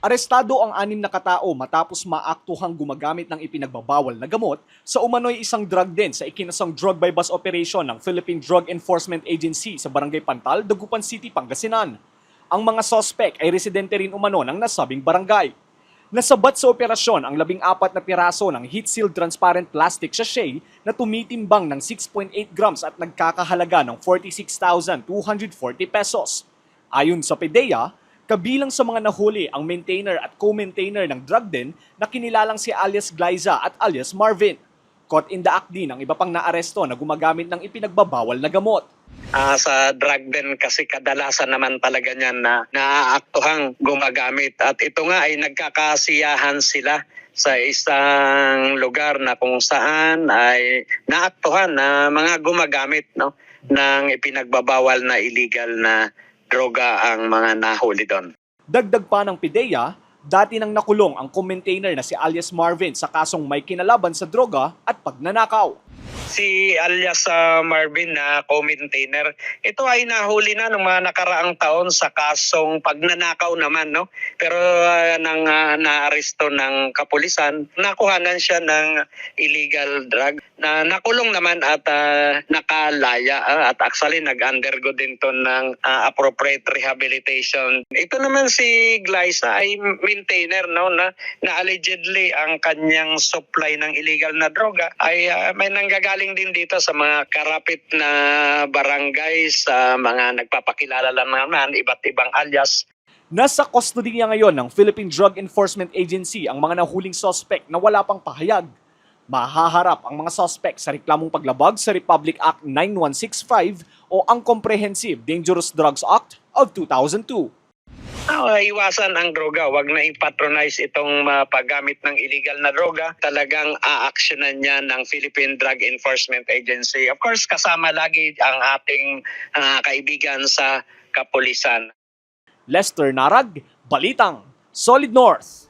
Arestado ang 6 na katao matapos maaktuhang gumagamit ng ipinagbabawal na gamot sa umano'y isang drug den sa ikinasang drug by bus operation ng Philippine Drug Enforcement Agency sa Barangay Pantal, Dagupan City, Pangasinan. Ang mga sospek ay residente rin umano ng nasabing barangay. Nasabat sa operasyon ang 14 na piraso ng heat-sealed transparent plastic sachet na tumitimbang ng 6.8 grams at nagkakahalaga ng 46,240 pesos. Ayon sa PDEA, kabilang sa mga nahuli ang maintainer at co-maintainer ng drug den na kinilalang si alias Glyza at alias Marvin. Caught in the act din ang iba pang naaresto na gumagamit ng ipinagbabawal na gamot. Sa drug den kasi kadalasan naman talaga niyan na naaaktuhang gumagamit. At ito nga ay nagkakasiyahan sila sa isang lugar na kung saan ay naaktuhan na mga gumagamit ng ipinagbabawal na illegal na droga ang mga nahuli doon. Dagdag pa ng PDEA, dati nang nakulong ang co-maintainer na si alias Marvin sa kasong may kinalaban sa droga at pagnanakaw. Si alias Marvin na co-maintainer, ito ay nahuli na noong mga nakaraang taon sa kasong pagnanakaw naman, no? Pero nang naaresto ng kapulisan, nakuhanan siya ng illegal drug na nakulong naman at nakalaya at actually nag-undergo din to ng appropriate rehabilitation. Ito naman si Glyza ay maintainer, no, na allegedly ang kanyang supply ng illegal na droga ay may nanggagaling din dito sa mga karapit na barangay, sa mga nagpapakilala lang naman, iba't ibang alias. Nasa custody niya ngayon ng Philippine Drug Enforcement Agency ang mga nahuling sospek na wala pang pahayag. Mahaharap ang mga sospek sa reklamong paglabag sa Republic Act 9165 o ang Comprehensive Dangerous Drugs Act of 2002. Iwasan ang droga, wag na i-patronize itong paggamit ng illegal na droga. Talagang aaksyonan niya ng Philippine Drug Enforcement Agency. Of course, kasama lagi ang ating kaibigan sa kapulisan. Lester Narag, Balitang, Solid North.